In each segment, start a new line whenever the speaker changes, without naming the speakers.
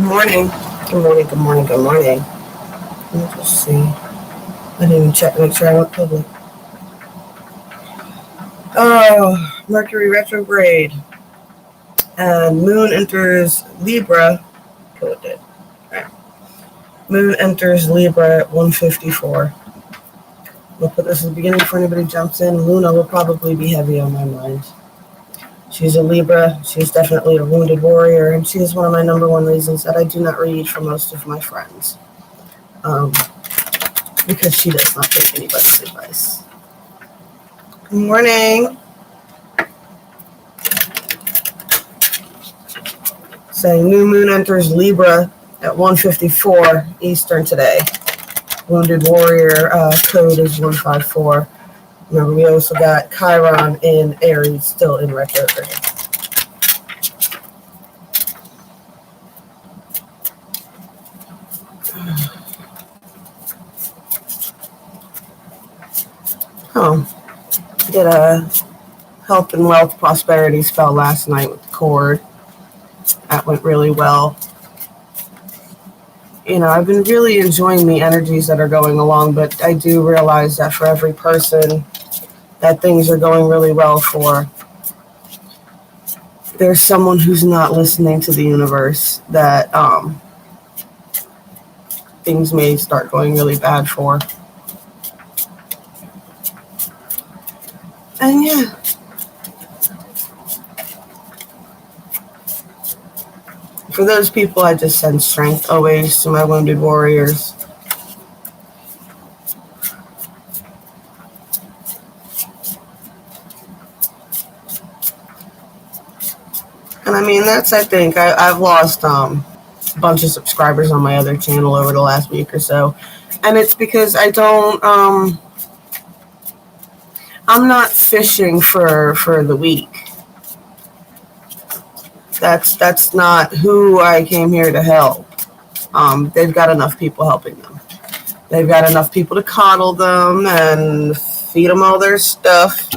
Morning. Good morning, good morning, good morning. Let me just see. I didn't even check, make sure I went public. Oh, Mercury retrograde. And Moon enters Libra. Kill it did. Right. Moon enters Libra at 154. We'll put this at the beginning before anybody jumps in. Luna will probably be heavy on my mind. She's a Libra. She's definitely a wounded warrior, and she is one of my number one reasons that I do not read for most of my friends. Because she does not take anybody's advice. Good morning. Saying new moon enters Libra at 154 Eastern today. Wounded warrior code is 154. Remember, we also got Chiron in Aries still in retrograde. Oh, did a health and wealth prosperity spell last night with the cord. That went really well. You know, I've been really enjoying the energies that are going along, but I do realize that for every person that things are going really well for, there's someone who's not listening to the universe that things may start going really bad for. And yeah. For those people, I just send strength always to my wounded warriors. And I mean, I think, I've lost a bunch of subscribers on my other channel over the last week or so. And it's because I'm not fishing for the weak. That's not who I came here to help. They've got enough people helping them. They've got enough people to coddle them and feed them all their stuff.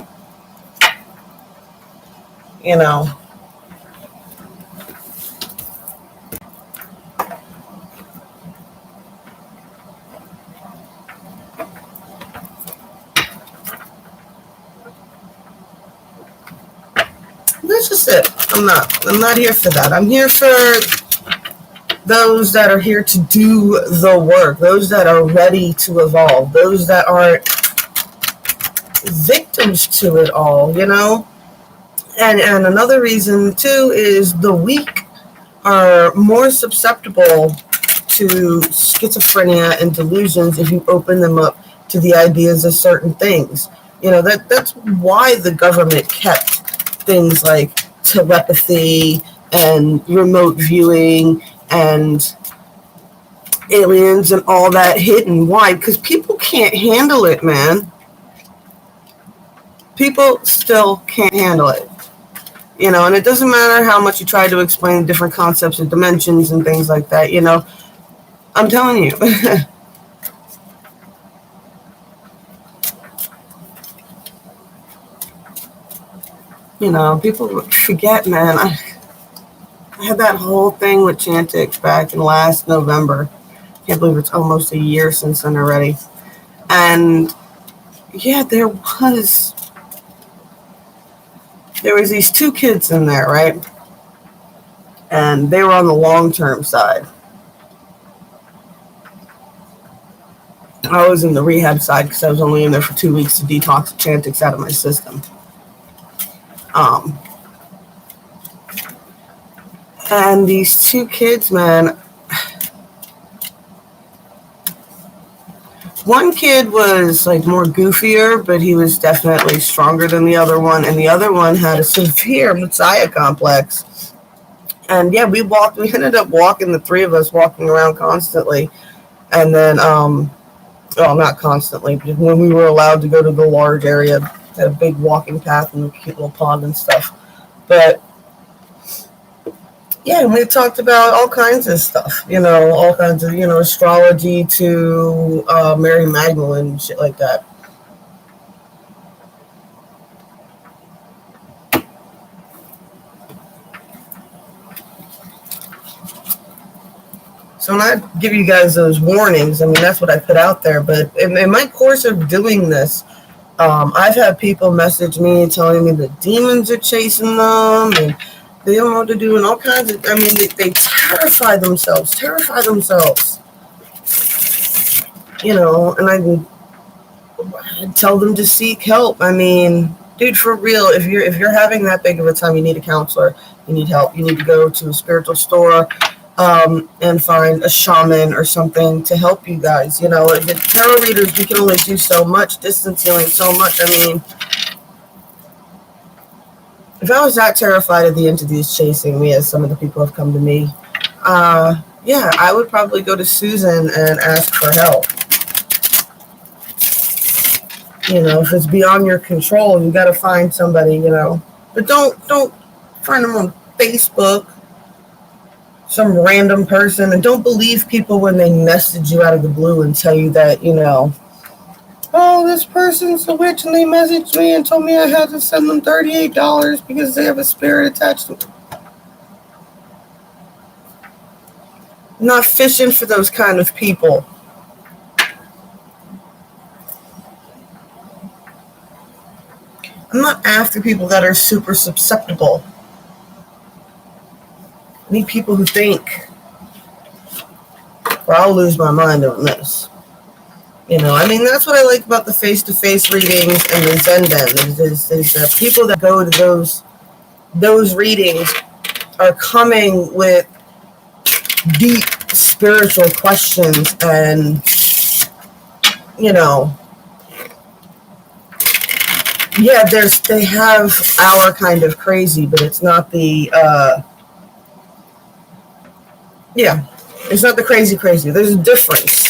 You know. That's just it. I'm not here for that. I'm here for those that are here to do the work, those that are ready to evolve, those that aren't victims to it all, you know? And another reason, too, is the weak are more susceptible to schizophrenia and delusions if you open them up to the ideas of certain things. You know, that's why the government kept things like telepathy and remote viewing and aliens and all that hidden. Why? Because people can't handle it, man. People still can't handle it. You know, and it doesn't matter how much you try to explain different concepts of dimensions and things like that, you know. I'm telling you. You know, people forget, man. I had that whole thing with Chantix back in last November. Can't believe it's almost a year since then already. And yeah, there was these two kids in there, right? And they were on the long-term side. I was in the rehab side because I was only in there for 2 weeks to detox Chantix out of my system. And these two kids, man, one kid was like more goofier, but he was definitely stronger than the other one. And the other one had a severe Messiah complex. And yeah, we ended up walking, the three of us walking around constantly. And then, well, not constantly, but when we were allowed to go to the large area, had a big walking path and a cute little pond and stuff. But yeah, we talked about all kinds of stuff, you know, all kinds of, you know, astrology to Mary Magdalene and shit like that. So when I give you guys those warnings, I mean, that's what I put out there. But in my course of doing this, I've had people message me telling me the demons are chasing them and they don't know what to do and all kinds of, I mean, they terrify themselves, you know, and I tell them to seek help. I mean, dude, for real, if you're having that big of a time, you need a counselor, you need help, you need to go to a spiritual store, and find a shaman or something to help you guys. You know, the tarot readers, we can only do so much, distance healing so much. I mean, if I was that terrified of the entities chasing me, as some of the people have come to me, yeah, I would probably go to Susan and ask for help. You know, if it's beyond your control, you got to find somebody, you know. But don't find them on Facebook, some random person, and don't believe people when they message you out of the blue and tell you that, you know, oh, this person's a witch and they messaged me and told me I had to send them $38 because they have a spirit attached to them. I'm not fishing for those kind of people. I'm not after people that are super susceptible. I need people who think, or I'll lose my mind on this. You know, I mean, that's what I like about the face-to-face readings and the Zen Den, is that people that go to those readings are coming with deep spiritual questions and, you know, yeah, they have our kind of crazy, but it's not the, yeah, it's not the crazy. There's a difference.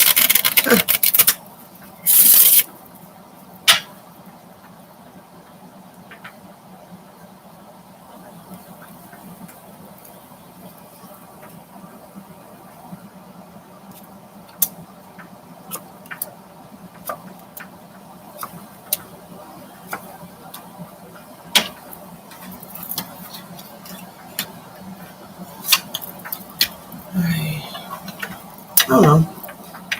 I don't know.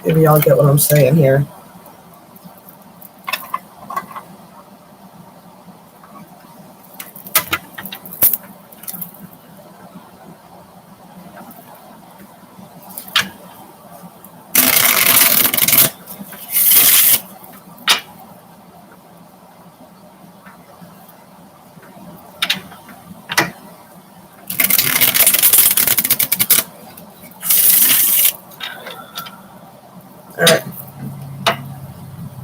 Maybe y'all get what I'm saying here. All right.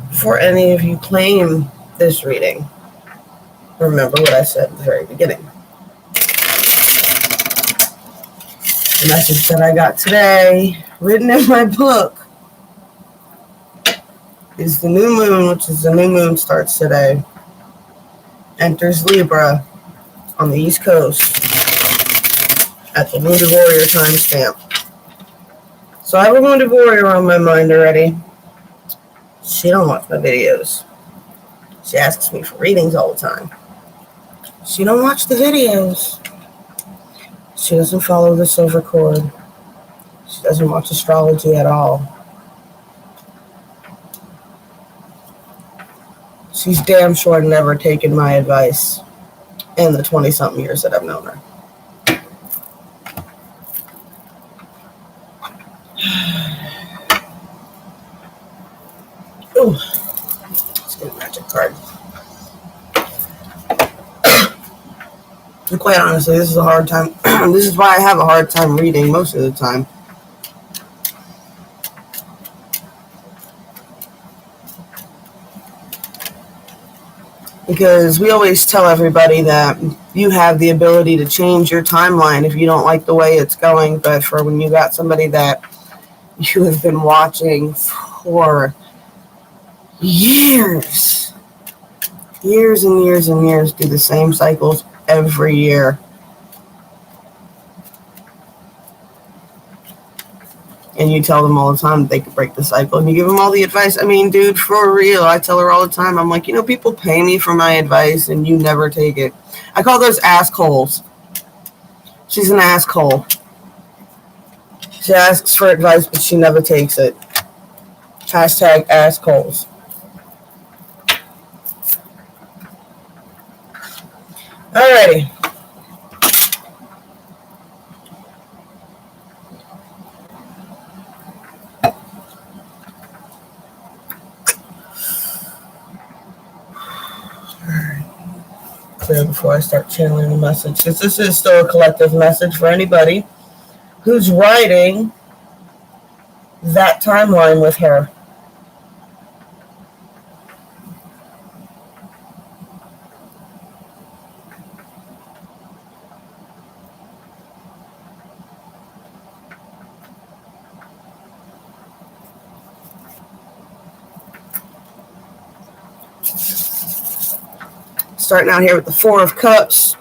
Before any of you claim this reading, remember what I said at the very beginning. The message that I got today, written in my book, is the new moon, which is the new moon starts today, enters Libra on the East Coast at the Wounded Warrior timestamp. So I have a Wounded Warrior on my mind already. She don't watch my videos. She asks me for readings all the time. She don't watch the videos. She doesn't follow the silver cord. She doesn't watch astrology at all. She's damn sure never taken my advice in the 20-something years that I've known her. Ooh, let's get a magic card. And quite honestly, this is a hard time. This is why I have a hard time reading most of the time. Because we always tell everybody that you have the ability to change your timeline if you don't like the way it's going. But for when you got somebody that you have been watching for years and years and years, do the same cycles every year. And you tell them all the time that they could break the cycle, and you give them all the advice. I mean, dude, for real, I tell her all the time, I'm like, you know, people pay me for my advice and you never take it. I call those assholes. She's an asshole. She asks for advice, but she never takes it. Hashtag assholes. Alrighty. Clear before I start channeling the message, because this is still a collective message for anybody who's writing that timeline with her. Starting out here with the Four of Cups,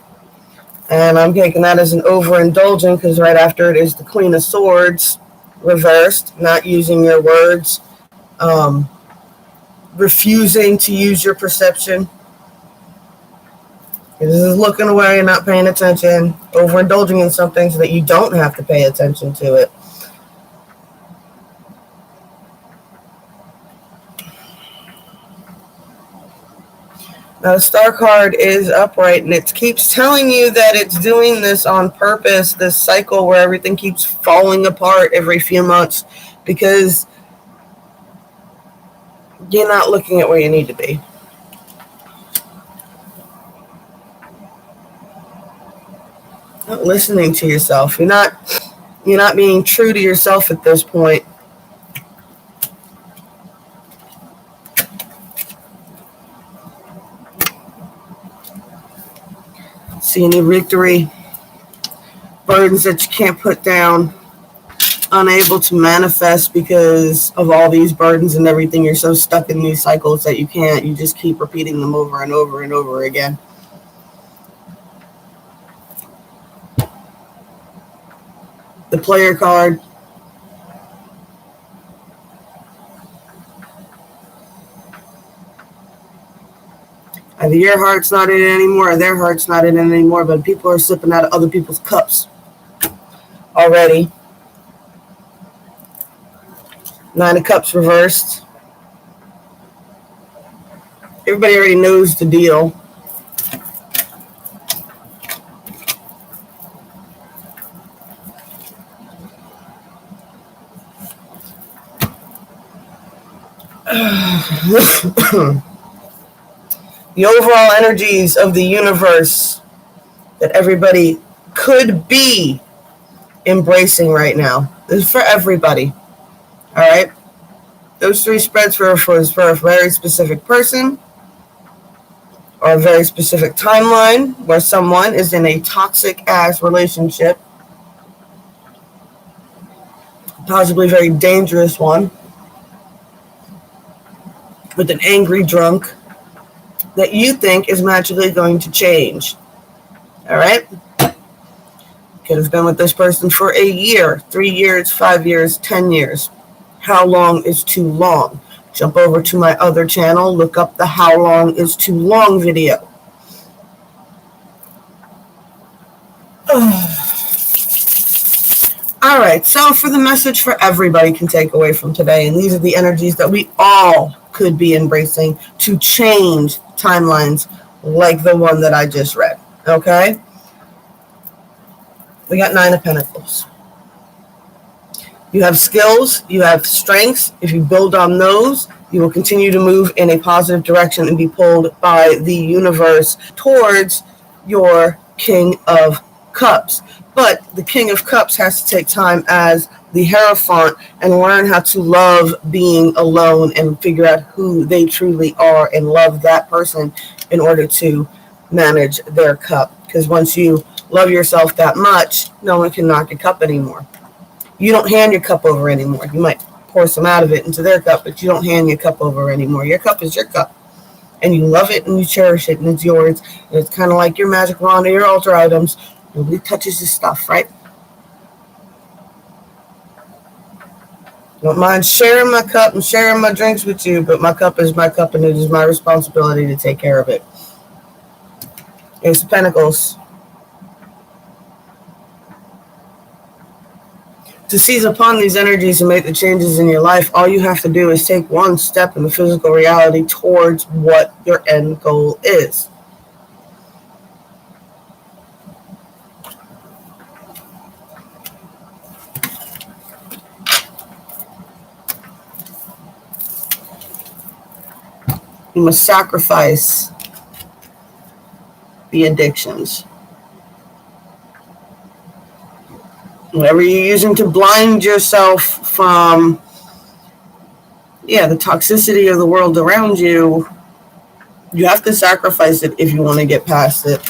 and I'm taking that as an overindulging, because right after it is the Queen of Swords reversed, not using your words, refusing to use your perception. This is looking away and not paying attention, overindulging in something so that you don't have to pay attention to it. Now, the Star card is upright, and it keeps telling you that it's doing this on purpose, this cycle where everything keeps falling apart every few months, because you're not looking at where you need to be. Not listening to yourself. You're not being true to yourself at this point. See any victory, burdens that you can't put down, unable to manifest because of all these burdens and everything. You're so stuck in these cycles that you just keep repeating them over and over and over again. The Player card. Either your heart's not in it anymore or their heart's not in it anymore, but people are sipping out of other people's cups already. Nine of Cups reversed. Everybody already knows the deal. The overall energies of the universe that everybody could be embracing right now. This is for everybody. All right? Those three spreads for a very specific person or a very specific timeline where someone is in a toxic-ass relationship, possibly a very dangerous one, with an angry drunk that you think is magically going to change. All right? Could have been with this person for a year, 3 years, 5 years, 10 years. How long is too long? Jump over to my other channel, look up the How Long is Too Long video. All right, so for the message for everybody can take away from today, and these are the energies that we all could be embracing to change timelines like the one that I just read, okay? We got Nine of Pentacles. You have skills, you have strengths. If you build on those, you will continue to move in a positive direction and be pulled by the universe towards your King of Cups. But the King of Cups has to take time as the Hierophant and learn how to love being alone and figure out who they truly are and love that person in order to manage their cup. Because once you love yourself that much, no one can knock your cup anymore. You don't hand your cup over anymore. You might pour some out of it into their cup, but you don't hand your cup over anymore. Your cup is your cup. And you love it and you cherish it and it's yours. And it's kind of like your magic wand or your altar items. Nobody touches your stuff, right? Don't mind sharing my cup and sharing my drinks with you, but my cup is my cup and it is my responsibility to take care of it. Ace of Pentacles. To seize upon these energies and make the changes in your life, all you have to do is take one step in the physical reality towards what your end goal is. You must sacrifice the addictions. Whatever you're using to blind yourself from, the toxicity of the world around you, you have to sacrifice it if you want to get past it.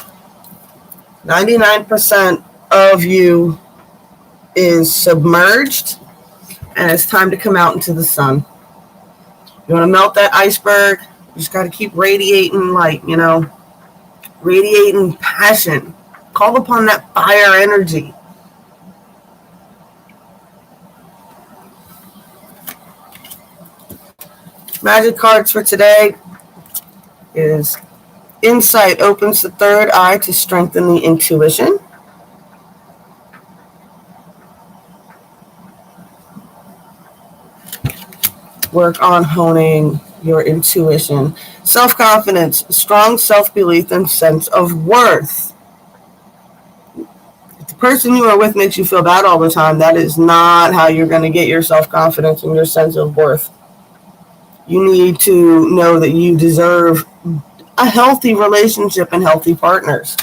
99% of you is submerged, and it's time to come out into the sun. You want to melt that iceberg? You just got to keep radiating light, radiating passion. Call upon that fire energy. Magic cards for today is Insight opens the third eye to strengthen the intuition. Work on honing your intuition. Self-confidence, strong self-belief and sense of worth. If the person you are with makes you feel bad all the time, that is not how you're going to get your self-confidence and your sense of worth. You need to know that you deserve a healthy relationship and healthy partners.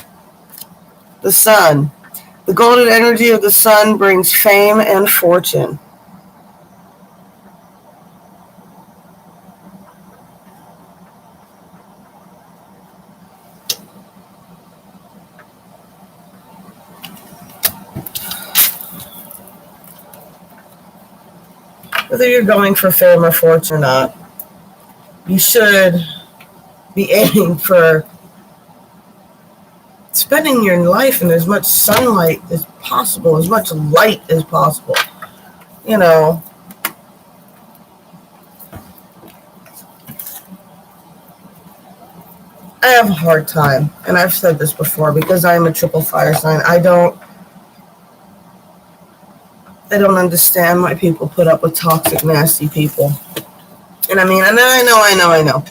The sun. The golden energy of the sun brings fame and fortune. Whether you're going for fame or fortune or not, you should be aiming for spending your life in as much sunlight as possible, as much light as possible. I have a hard time, and I've said this before, because I'm a triple fire sign. I don't understand why people put up with toxic, nasty people. And I know.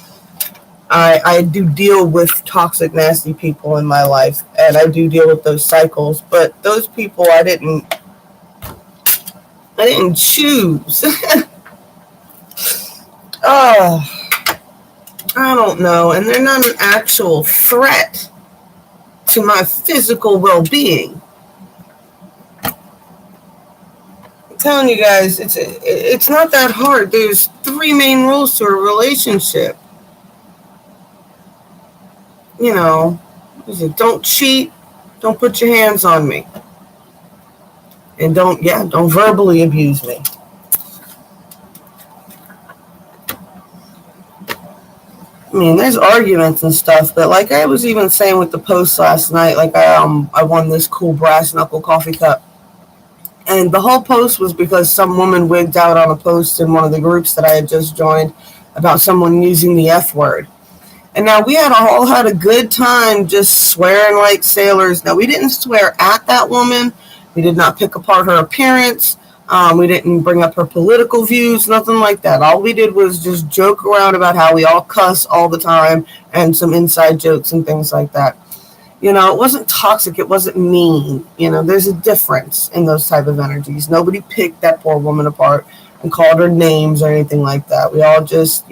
I do deal with toxic, nasty people in my life, and I do deal with those cycles. But those people I didn't choose. I don't know. And they're not an actual threat to my physical well-being. I'm telling you guys, it's not that hard. There's 3 main rules to a relationship. Don't cheat, don't put your hands on me, and don't verbally abuse me. I mean, there's arguments and stuff, but like I was even saying with the post last night, like I won this cool brass knuckle coffee cup, and the whole post was because some woman wigged out on a post in one of the groups that I had just joined about someone using the F word. And now we all had a good time just swearing like sailors. Now, we didn't swear at that woman. We did not pick apart her appearance. We didn't bring up her political views, nothing like that. All we did was just joke around about how we all cuss all the time and some inside jokes and things like that. It wasn't toxic. It wasn't mean. There's a difference in those type of energies. Nobody picked that poor woman apart and called her names or anything like that. We all just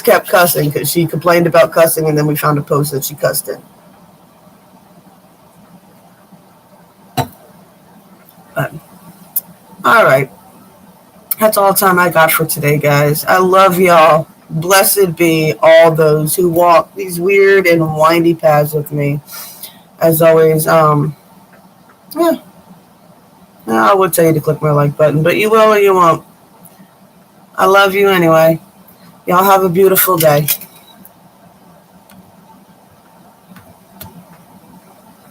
kept cussing because she complained about cussing, and then we found a post that she cussed in. But, all right. That's all the time I got for today, guys. I love y'all. Blessed be all those who walk these weird and windy paths with me. As always, I would tell you to click my like button, but you will or you won't. I love you anyway. Y'all have a beautiful day.